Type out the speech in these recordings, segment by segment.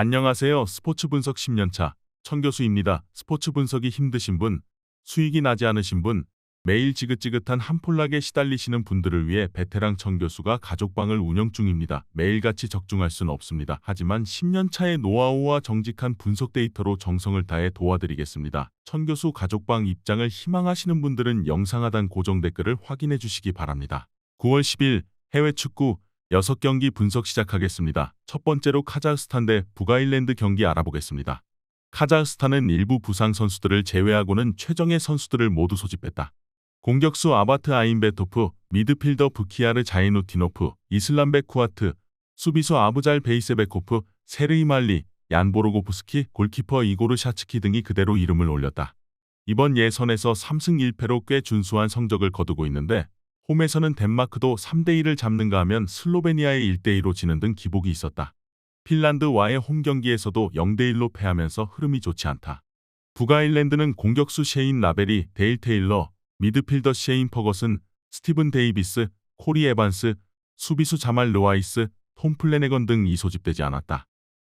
안녕하세요. 스포츠 분석 10년차 천교수입니다. 스포츠 분석이 힘드신 분, 수익이 나지 않으신 분, 매일 지긋지긋한 한폴락에 시달리시는 분들을 위해 베테랑 천교수가 가족방을 운영 중입니다. 매일같이 적중할 수는 없습니다. 하지만 10년차의 노하우와 정직한 분석 데이터로 정성을 다해 도와드리겠습니다. 천교수 가족방 입장을 희망하시는 분들은 영상 하단 고정 댓글을 확인해 주시기 바랍니다. 9월 10일 해외 축구 6경기 분석 시작하겠습니다. 첫 번째로 카자흐스탄 대 북아일랜드 경기 알아보겠습니다. 카자흐스탄은 일부 부상 선수들을 제외하고는 최정예 선수들을 모두 소집했다. 공격수 아바트 아인베토프, 미드필더 부키아르 자이누티노프, 이슬람백 쿠아트, 수비수 아부잘 베이세베코프, 세르이 말리, 얀보로고프스키, 골키퍼 이고르 샤츠키 등이 그대로 이름을 올렸다. 이번 예선에서 3승 1패로 꽤 준수한 성적을 거두고 있는데 홈에서는 덴마크도 3대1을 잡는가 하면 슬로베니아에 1대2로 지는 등 기복이 있었다. 핀란드와의 홈 경기에서도 0대1로 패하면서 흐름이 좋지 않다. 북아일랜드는 공격수 셰인 라벨이, 데일 테일러, 미드필더 셰인 퍼거슨, 스티븐 데이비스, 코리 에반스, 수비수 자말 르와이스, 톰 플래네건 등이 소집되지 않았다.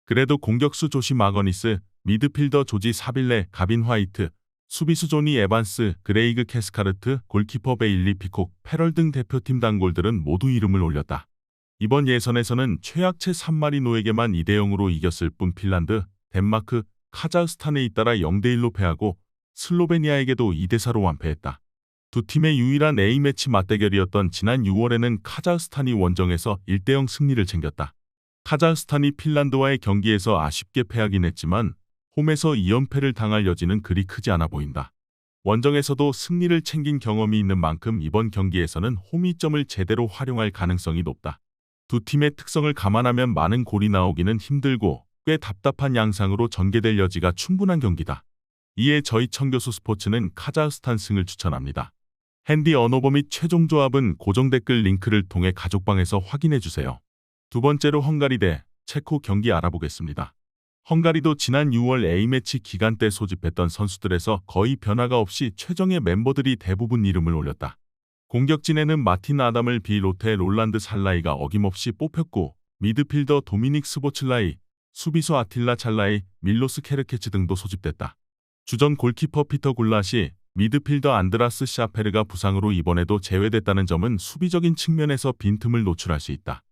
그래도 공격수 조시 마거니스, 미드필더 조지 사빌레, 가빈 화이트, 수비수 조니 에반스, 그레이그 캐스카르트, 골키퍼 베일리 피콕, 패럴 등 대표팀 단골들은 모두 이름을 올렸다. 이번 예선에서는 최약체 산마리노에게만 2대0으로 이겼을 뿐 핀란드, 덴마크, 카자흐스탄에 잇따라 0대1로 패하고 슬로베니아에게도 2대4로 완패했다. 두 팀의 유일한 A매치 맞대결이었던 지난 6월에는 카자흐스탄이 원정에서 1대0 승리를 챙겼다. 카자흐스탄이 핀란드와의 경기에서 아쉽게 패하긴 했지만 홈에서 2연패를 당할 여지는 그리 크지 않아 보인다. 원정에서도 승리를 챙긴 경험이 있는 만큼 이번 경기에서는 홈이점을 제대로 활용할 가능성이 높다. 두 팀의 특성을 감안하면 많은 골이 나오기는 힘들고 꽤 답답한 양상으로 전개될 여지가 충분한 경기다. 이에 저희 천교수 스포츠는 카자흐스탄 승을 추천합니다. 핸디 언어버 및 최종 조합은 고정 댓글 링크를 통해 가족방에서 확인해주세요. 두 번째로 헝가리 대 체코 경기 알아보겠습니다. 헝가리도 지난 6월 A매치 기간 때 소집했던 선수들에서 거의 변화가 없이 최정예 멤버들이 대부분 이름을 올렸다. 공격진에는 마틴 아담을 비롯해 롤란드 살라이가 어김없이 뽑혔고 미드필더 도미닉 스보틀라이, 수비수 아틸라 찰라이, 밀로스 케르케츠 등도 소집됐다. 주전 골키퍼 피터 굴라시, 미드필더 안드라스 샤페르가 부상으로 이번에도 제외됐다는 점은 수비적인 측면에서 빈틈을 노출할 수 있다.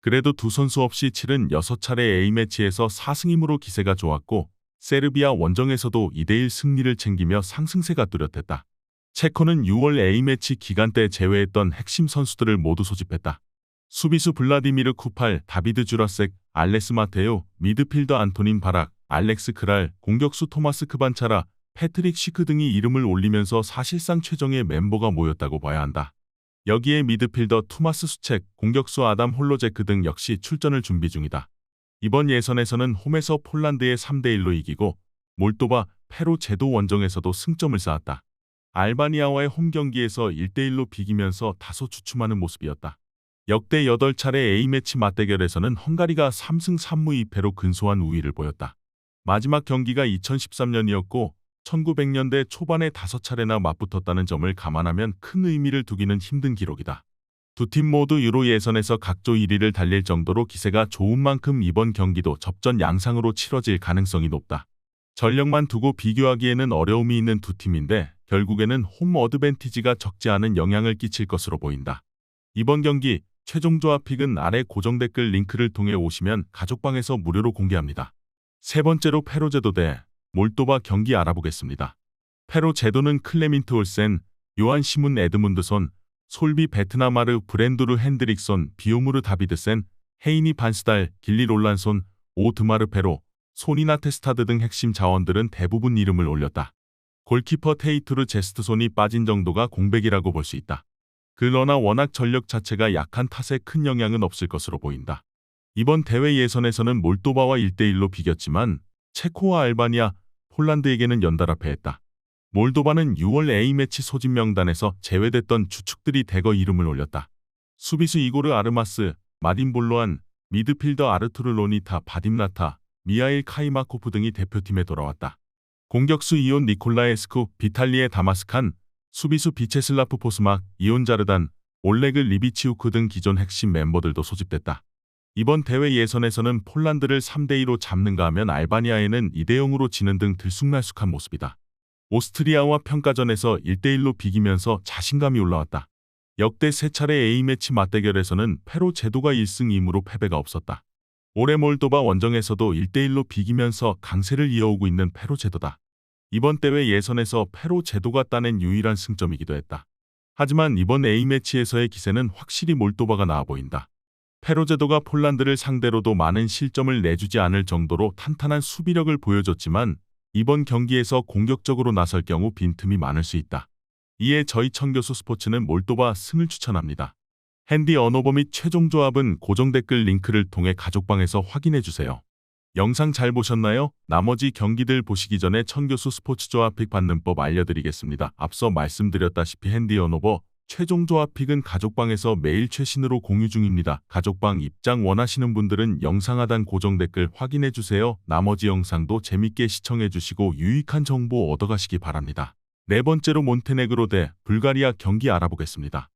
그래도 두 선수 없이 치른 6차례 A매치에서 4승임으로 기세가 좋았고 세르비아 원정에서도 2대1 승리를 챙기며 상승세가 뚜렷했다. 체코는 6월 A매치 기간 때 제외했던 핵심 선수들을 모두 소집했다. 수비수 블라디미르 쿠팔, 다비드 주라색, 알레스 마테오, 미드필더 안토닌 바락, 알렉스 크랄, 공격수 토마스 크반차라, 패트릭 시크 등이 이름을 올리면서 사실상 최정예 멤버가 모였다고 봐야 한다. 여기에 미드필더 투마스 수책, 공격수 아담 홀로제크 등 역시 출전을 준비 중이다. 이번 예선에서는 홈에서 폴란드에 3대1로 이기고 몰도바, 페루 제도 원정에서도 승점을 쌓았다. 알바니아와의 홈 경기에서 1대1로 비기면서 다소 주춤하는 모습이었다. 역대 8차례 A매치 맞대결에서는 헝가리가 3승 3무 2패로 근소한 우위를 보였다. 마지막 경기가 2013년이었고 1900년대 초반에 5차례나 맞붙었다는 점을 감안하면 큰 의미를 두기는 힘든 기록이다. 두 팀 모두 유로 예선에서 각조 1위를 달릴 정도로 기세가 좋은 만큼 이번 경기도 접전 양상으로 치러질 가능성이 높다. 전력만 두고 비교하기에는 어려움이 있는 두 팀인데 결국에는 홈 어드밴티지가 적지 않은 영향을 끼칠 것으로 보인다. 이번 경기 최종 조합 픽은 아래 고정 댓글 링크를 통해 오시면 가족방에서 무료로 공개합니다. 세 번째로 페루 제도 대 몰도바 경기 알아보겠습니다. 페루 제도는 클레민트 올센, 요한 시문 에드문드손, 솔비 베트나마르 브렌두르 핸드릭손, 비오무르 다비드센, 헤이니 반스달, 길리 롤란손, 오드마르 페로, 소니나 테스타드 등 핵심 자원들은 대부분 이름을 올렸다. 골키퍼 테이투르 제스트손이 빠진 정도가 공백이라고 볼 수 있다. 그러나 워낙 전력 자체가 약한 탓에 큰 영향은 없을 것으로 보인다. 이번 대회 예선에서는 몰도바와 1대1로 비겼지만 체코와 알바니아, 폴란드에게는 연달아 패했다. 몰도바는 6월 A매치 소집 명단에서 제외됐던 주축들이 대거 이름을 올렸다. 수비수 이고르 아르마스, 마딘 볼로안, 미드필더 아르투르 로니타, 바딤 라타, 미하일 카이마코프 등이 대표팀에 돌아왔다. 공격수 이온 니콜라에스쿠, 비탈리에 다마스칸, 수비수 비체슬라프 포스막, 이온 자르단, 올레그 리비치우크 등 기존 핵심 멤버들도 소집됐다. 이번 대회 예선에서는 폴란드를 3대2로 잡는가 하면 알바니아에는 2대0으로 지는 등 들쑥날쑥한 모습이다. 오스트리아와 평가전에서 1대1로 비기면서 자신감이 올라왔다. 역대 3차례 A매치 맞대결에서는 페로 제도가 1승 2무로 패배가 없었다. 올해 몰도바 원정에서도 1대1로 비기면서 강세를 이어오고 있는 페로 제도다. 이번 대회 예선에서 페로 제도가 따낸 유일한 승점이기도 했다. 하지만 이번 A매치에서의 기세는 확실히 몰도바가 나아 보인다. 페로 제도가 폴란드를 상대로도 많은 실점을 내주지 않을 정도로 탄탄한 수비력을 보여줬지만 이번 경기에서 공격적으로 나설 경우 빈틈이 많을 수 있다. 이에 저희 청교수 스포츠는 몰도바 승을 추천합니다. 핸디 언어버 및 최종 조합은 고정 댓글 링크를 통해 가족방에서 확인해주세요. 영상 잘 보셨나요? 나머지 경기들 보시기 전에 청교수 스포츠 조합 픽 받는 법 알려드리겠습니다. 앞서 말씀드렸다시피 핸디 언어버 최종 조합 픽은 가족방에서 매일 최신으로 공유 중입니다. 가족방 입장 원하시는 분들은 영상 하단 고정 댓글 확인해주세요. 나머지 영상도 재밌게 시청해주시고 유익한 정보 얻어가시기 바랍니다. 네 번째로 몬테네그로 대 불가리아 경기 알아보겠습니다.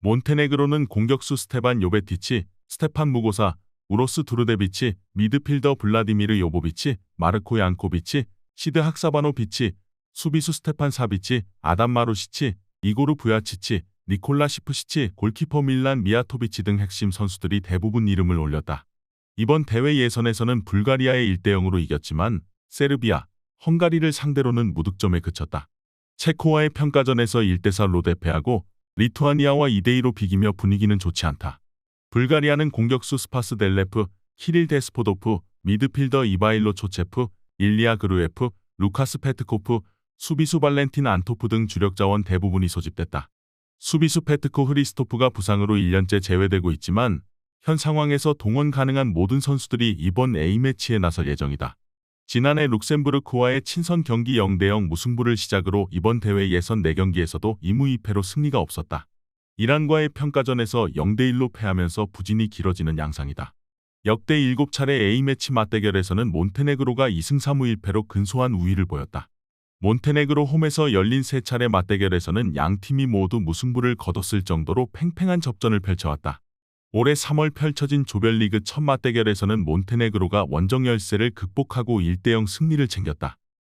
몬테네그로는 공격수 스테반 요베티치, 스테판 무고사, 우로스 두르데비치, 미드필더 블라디미르 요보비치, 마르코 양코비치, 시드 학사바노비치, 수비수 스테판 사비치, 아담 마루시치, 이고르 부야치치, 니콜라 시프시치, 골키퍼 밀란 미아토비치 등 핵심 선수들이 대부분 이름을 올렸다. 이번 대회 예선에서는 불가리아에 1대0으로 이겼지만 세르비아, 헝가리를 상대로는 무득점에 그쳤다. 체코와의 평가전에서 1대4로 대패하고 리투아니아와 2대2로 비기며 분위기는 좋지 않다. 불가리아는 공격수 스파스 델레프, 키릴 데스포도프, 미드필더 이바일로 초체프, 일리아 그루에프, 루카스 페트코프, 수비수 발렌틴 안토프 등 주력 자원 대부분이 소집됐다. 수비수 페트코 흐리스토프가 부상으로 1년째 제외되고 있지만 현 상황에서 동원 가능한 모든 선수들이 이번 A매치에 나설 예정이다. 지난해 룩셈부르크와의 친선 경기 0대0 무승부를 시작으로 이번 대회 예선 4경기에서도 2무 2패로 승리가 없었다. 이란과의 평가전에서 0대1로 패하면서 부진이 길어지는 양상이다. 역대 7차례 A매치 맞대결에서는 몬테네그로가 2승 3무 1패로 근소한 우위를 보였다. 몬테네그로 홈에서 열린 3차례 맞대결에서는 양팀이 모두 무승부를 거뒀을 정도로 팽팽한 접전을 펼쳐왔다. 올해 3월 펼쳐진 조별리그 첫 맞대결에서는 몬테네그로가 원정 열세를 극복하고 1대0 승리를 챙겼다.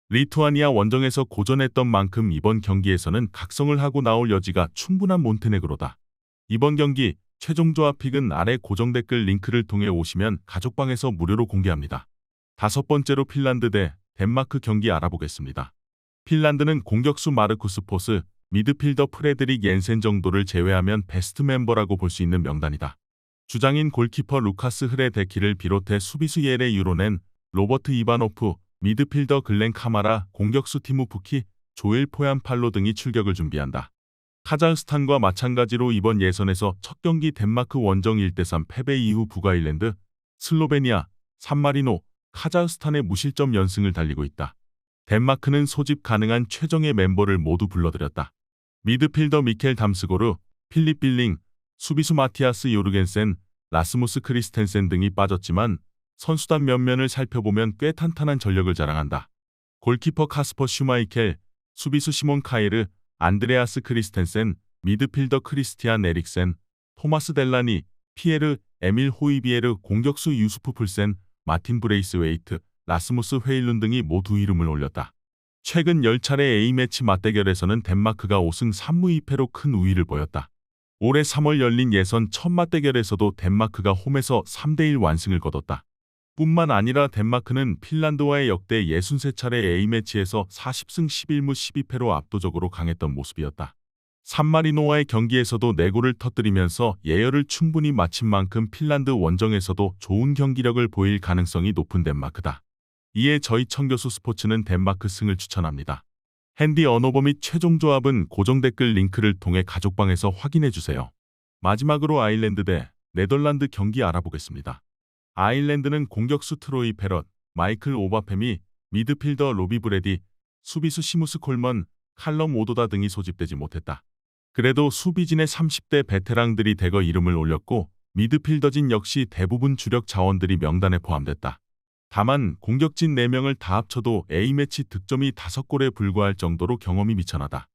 리투아니아 원정에서 고전했던 만큼 이번 경기에서는 각성을 하고 나올 여지가 충분한 몬테네그로다. 이번 경기 최종 조합 픽은 아래 고정 댓글 링크를 통해 오시면 가족방에서 무료로 공개합니다. 다섯 번째로 핀란드 대 덴마크 경기 알아보겠습니다. 핀란드는 공격수 마르쿠스 포스, 미드필더 프레드릭 옌센 정도를 제외하면 베스트 멤버라고 볼 수 있는 명단이다. 주장인 골키퍼 루카스 흐레데키를 비롯해 수비수 예레 유로넨, 로버트 이바노프, 미드필더 글렌 카마라, 공격수 티무 푸키, 조엘 포얀 팔로 등이 출격을 준비한다. 카자흐스탄과 마찬가지로 이번 예선에서 첫 경기 덴마크 원정 1대3 패배 이후 북아일랜드, 슬로베니아, 산마리노, 카자흐스탄의 무실점 연승을 달리고 있다. 덴마크는 소집 가능한 최정예 멤버를 모두 불러들였다. 미드필더 미켈 담스고르, 필립 빌링, 수비수 마티아스 요르겐센, 라스무스 크리스텐센 등이 빠졌지만 선수단 면면을 살펴보면 꽤 탄탄한 전력을 자랑한다. 골키퍼 카스퍼 슈마이켈, 수비수 시몬 카이르, 안드레아스 크리스텐센, 미드필더 크리스티안 에릭센, 토마스 델라니, 피에르, 에밀 호이비에르, 공격수 유수프 풀센, 마틴 브레이스웨이트, 라스무스 헤일룬 등이 모두 이름을 올렸다. 최근 10차례 A매치 맞대결에서는 덴마크가 5승 3무 2패로 큰 우위를 보였다. 올해 3월 열린 예선 첫 맞대결에서도 덴마크가 홈에서 3대1 완승을 거뒀다. 뿐만 아니라 덴마크는 핀란드와의 역대 63차례 A매치에서 40승 11무 12패로 압도적으로 강했던 모습이었다. 산마리노와의 경기에서도 4골을 터뜨리면서 예열을 충분히 마친 만큼 핀란드 원정에서도 좋은 경기력을 보일 가능성이 높은 덴마크다. 이에 저희 청교수 스포츠는 덴마크 승을 추천합니다. 핸디 언어버 및 최종 조합은 고정 댓글 링크를 통해 가족방에서 확인해주세요. 마지막으로 아일랜드 대 네덜란드 경기 알아보겠습니다. 아일랜드는 공격수 트로이 페럿, 마이클 오바페미, 미드필더 로비 브레디, 수비수 시무스 콜먼, 칼럼 오도다 등이 소집되지 못했다. 그래도 수비진의 30대 베테랑들이 대거 이름을 올렸고 미드필더진 역시 대부분 주력 자원들이 명단에 포함됐다. 다만 공격진 4명을 다 합쳐도 A매치 득점이 5골에 불과할 정도로 경험이 미천하다.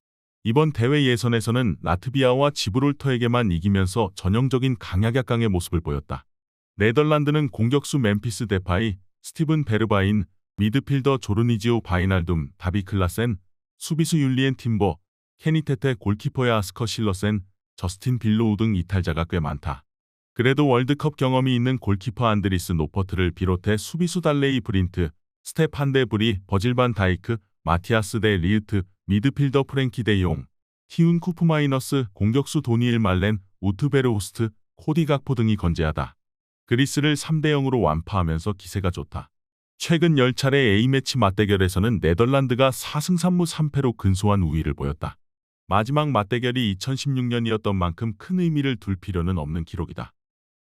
이번 대회 예선에서는 라트비아와 지브롤터에게만 이기면서 전형적인 강약약강의 모습을 보였다. 네덜란드는 공격수 멤피스 데파이, 스티븐 베르바인, 미드필더 조르니지오 바이날둠, 다비 클라센, 수비수 율리엔 팀버, 케니테테, 골키퍼의 아스커 실러센, 저스틴 빌로우 등 이탈자가 꽤 많다. 그래도 월드컵 경험이 있는 골키퍼 안드리스 노퍼트를 비롯해 수비수 달레이 브린트, 스테판 데 브리, 버질 반 다이크, 마티아스 데 리으트, 미드필더 프랭키 데 용, 히운 쿠프마이너스, 공격수 도니일 말렌, 우트 베르호스트, 코디 각포 등이 건재하다. 그리스를 3대 0으로 완파하면서 기세가 좋다. 최근 10차례 A매치 맞대결에서는 네덜란드가 4승 3무 3패로 근소한 우위를 보였다. 마지막 맞대결이 2016년이었던 만큼 큰 의미를 둘 필요는 없는 기록이다.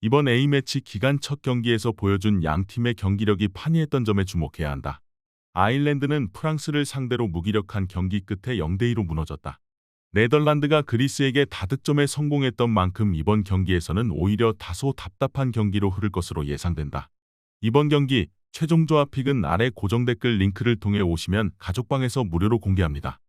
이번 A매치 기간 첫 경기에서 보여준 양 팀의 경기력이 판이했던 점에 주목해야 한다. 아일랜드는 프랑스를 상대로 무기력한 경기 끝에 0대 2로 무너졌다. 네덜란드가 그리스에게 다득점에 성공했던 만큼 이번 경기에서는 오히려 다소 답답한 경기로 흐를 것으로 예상된다. 이번 경기 최종 조합 픽은 아래 고정 댓글 링크를 통해 오시면 가족방에서 무료로 공개합니다.